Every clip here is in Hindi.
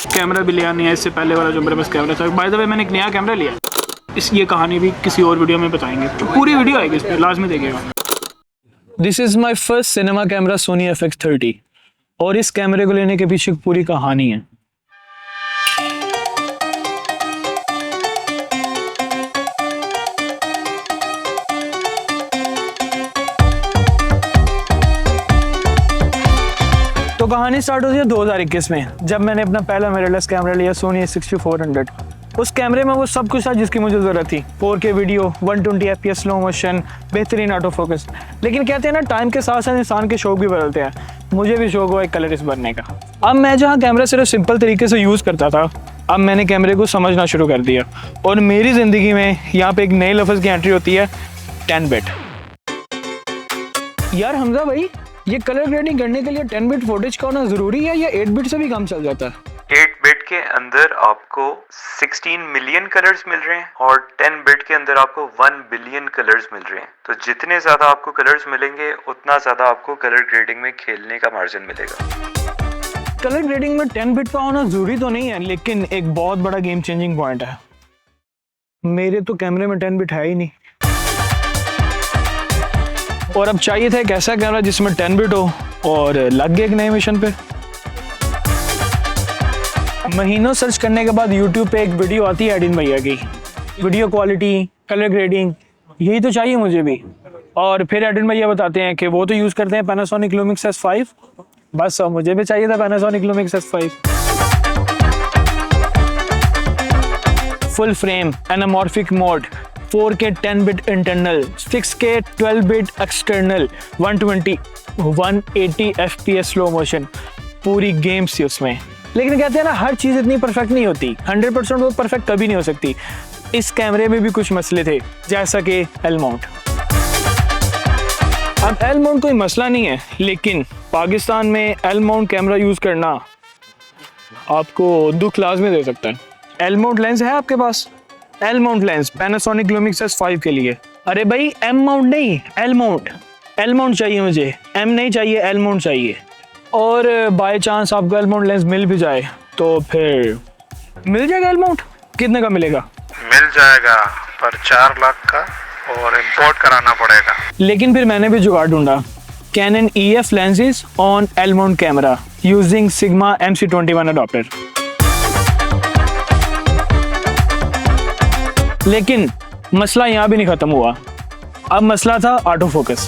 कैमरा भी लिया नहीं है, इससे पहले वाला जो मेरे पास कैमरा था। बाय द वे मैंने एक नया कैमरा लिया। ये कहानी भी किसी और वीडियो में बताएंगे, तो पूरी वीडियो आएगी इस पर, लाजमी देखिएगा। This is my first cinema camera Sony FX30 और इस कैमरे को लेने के पीछे पूरी कहानी है। तो कहानी स्टार्ट होती है 2021 में, जब मैंने अपना पहला मिररलेस कैमरा लिया सोनी A6400। उस कैमरे में वो सब कुछ था जिसकी मुझे ज़रूरत थी। 4K video, 120 FPS slow motion, बेहतरीन ऑटो फोकस। लेकिन कहते हैं ना, टाइम के साथ साथ इंसान के शौक भी बदलते हैं। मुझे भी शौक हुआ एक कलरिस्ट बनने का। अब मैं जहाँ कैमरा सिर्फ सिंपल तरीके से यूज़ करता था, अब मैंने कैमरे को समझना शुरू कर दिया और मेरी ज़िंदगी में यहाँ पे एक नए लफ्ज़ की एंट्री होती है, 10 बिट। यार हमजा भाई, ये कलर ग्रेडिंग करने के लिए 10 बिट फुटेज का होना ज़रूरी है या 8 बिट से भी काम चल जाता है? 8 बिट के अंदर आपको 16 मिलियन कलर्स मिल रहे हैं और 10 बिट के अंदर आपको 1 बिलियन कलर्स मिल रहे हैं। तो जितने ज़्यादा आपको कलर्स मिलेंगे उतना ज़्यादा आपको कलर ग्रेडिंग में खेलने का मार्जिन मिलेगा। कलर ग्रेडिंग में 10 बिट का होना ज़रूरी तो नहीं है, लेकिन एक बहुत बड़ा गेम चेंजिंग पॉइंट है। मेरे तो कैमरे में 10 बिट है ही नहीं, और अब चाहिए था एक ऐसा कैमरा जिसमें 10 बिट हो, और लग गए एक नए मिशन पे। महीनों सर्च करने के बाद YouTube पे एक वीडियो आती है एडिन भैया की। वीडियो क्वालिटी, कलर ग्रेडिंग, यही तो चाहिए मुझे भी। और फिर एडिन भैया बताते हैं कि वो तो यूज़ करते हैं Panasonic Lumix S5, बस मुझे भी चाहिए था Panasonic Lumix S5। Full frame, anamorphic mode, 4K 10 bit internal, 6K 12 bit external, 120 180 FPS slow motion, पूरी गेम्स थी उसमें। लेकिन कहते हैं ना, हर चीज़ इतनी परफेक्ट नहीं होती, 100% वो परफेक्ट कभी नहीं हो सकती। इस कैमरे में भी कुछ मसले थे, जैसा कि एल माउंट। अब एल माउंट कोई मसला नहीं है, लेकिन पाकिस्तान में एल माउंट कैमरा यूज़ करना आपको दुख लाज़मी दे सकता है। एल माउंट लेंस है आपके पास? L mount lens Panasonic Lumix S5 के लिए। अरे भाई, एम माउंट नहीं, एल माउंट। एल माउंट चाहिए मुझे, एम नहीं चाहिए, एल माउंट चाहिए। और बाय चांस आपको एल माउंट लेंस मिल भी जाए तो फिर मिल जाएगा एल माउंट? कितने का मिलेगा? मिल जाएगा, पर 4 लाख का, और इंपोर्ट कराना पड़ेगा। लेकिन फिर मैंने भी जुगाड़ ढूंढा। Canon EF lenses on L mount camera using Sigma MC21 adapter। लेकिन मसला यहाँ भी नहीं खत्म हुआ। अब मसला था ऑटो फोकस।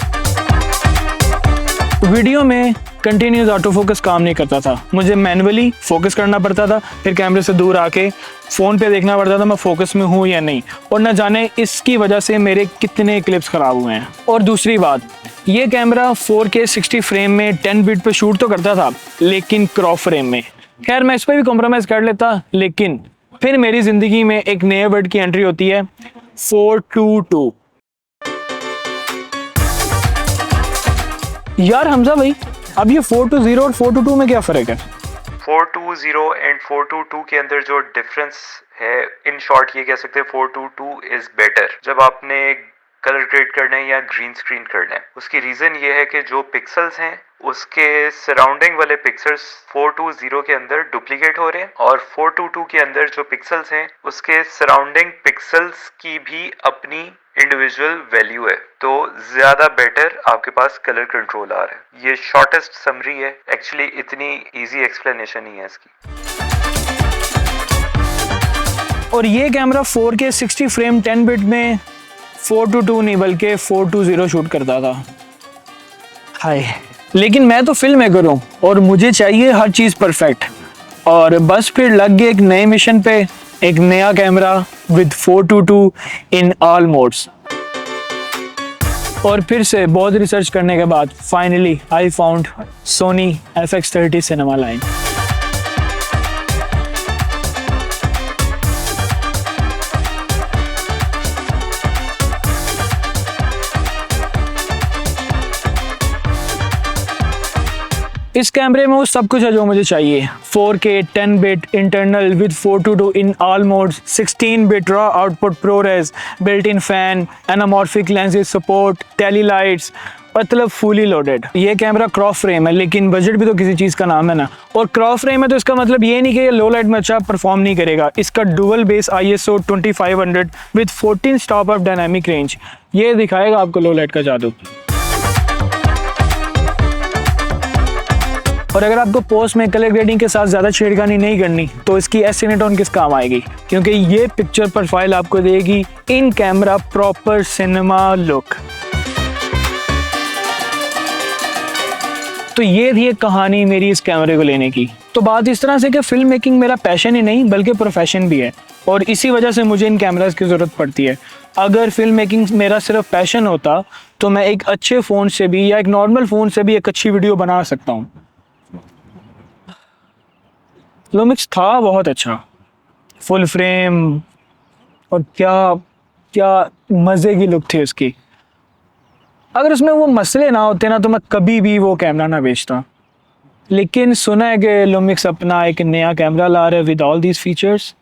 वीडियो में कंटिन्यूस ऑटो फोकस काम नहीं करता था, मुझे मैनुअली फोकस करना पड़ता था, फिर कैमरे से दूर आके फ़ोन पे देखना पड़ता था मैं फोकस में हूँ या नहीं, और न जाने इसकी वजह से मेरे कितने क्लिप्स ख़राब हुए हैं। और दूसरी बात, ये कैमरा 4K 60 फ्रेम में 10 बिट पे शूट तो करता था, लेकिन क्रॉप फ्रेम में। खैर मैं इस पर भी कॉम्प्रोमाइज़ कर लेता, लेकिन फिर मेरी ज़िंदगी में एक नए वर्ड की एंट्री होती है, 422। यार हमजा भाई, अब ये 420 और 422 में क्या फ़र्क है? 420 एंड 422 के अंदर जो डिफरेंस है, इन शॉर्ट ये कह सकते हैं 422 इज बेटर। जब आपने कलर ग्रेड करना है या ग्रीन स्क्रीन करना है, उसकी रीज़न ये है कि जो पिक्सल्स हैं उसके सराउंडिंग वाले पिक्सल्स 420 के अंदर डुप्लीकेट हो रहे हैं, और 422 के अंदर जो पिक्सल्स हैं उसके सराउंडिंग पिक्सल्स की भी अपनी इंडिविजुअल वैल्यू है। तो ज़्यादा बेटर आपके पास कलर कंट्रोल आ रहा है। ये शॉर्टेस्ट समरी है, एक्चुअली इतनी इजी एक्सप्लेनेशन नहीं है इसकी। और ये कैमरा 4K 60 फ्रेम 10 बिट में 422 नहीं बल्कि 420 शूट करता था। हाय, लेकिन मैं तो फिल्म मेकर हूँ और मुझे चाहिए हर चीज़ परफेक्ट, और बस फिर लग गए एक नए मिशन पे, एक नया camera with 422 in all modes. और फिर से बहुत रिसर्च करने के बाद finally I found Sony FX30 cinema line. इस कैमरे में वो सब कुछ है जो मुझे चाहिए। 4K 10 bit internal with 422 in all modes, 16 bit raw output, ProRes, built-in fan, anamorphic lenses support, tele lights, मतलब फुली लोडेड। ये कैमरा क्रॉप फ्रेम है, लेकिन बजट भी तो किसी चीज़ का नाम है ना। और क्रॉप फ्रेम है तो इसका मतलब ये नहीं कि ये लो लाइट में अच्छा परफॉर्म नहीं करेगा। इसका dual base ISO 2500 with 14 stop of dynamic range, ये दिखाएगा आपको लो लाइट का जादू। और अगर आपको पोस्ट में कलर ग्रेडिंग के साथ ज़्यादा छेड़खानी नहीं करनी तो इसकी एसिनेटॉन किस काम आएगी, क्योंकि ये पिक्चर प्रोफाइल आपको देगी in camera proper cinema look. तो ये थी एक कहानी मेरी इस कैमरे को लेने की। तो बात इस तरह से कि फिल्म मेकिंग मेरा पैशन ही नहीं बल्कि प्रोफेशन भी है, और इसी वजह से मुझे इन कैमरास की ज़रूरत पड़ती है। अगर फिल्म मेकिंग मेरा सिर्फ पैशन होता तो मैं एक अच्छे फ़ोन से भी या एक नॉर्मल फ़ोन से भी एक अच्छी वीडियो बना सकता हूँ। लुमिक्स था बहुत अच्छा, फुल फ्रेम, और क्या क्या मज़े की लुक थी उसकी। अगर उसमें वो मसले ना होते ना तो मैं कभी भी वो कैमरा ना बेचता। लेकिन सुना है कि लुमिक्स अपना एक नया कैमरा ला रहा है विद ऑल दीज फीचर्स।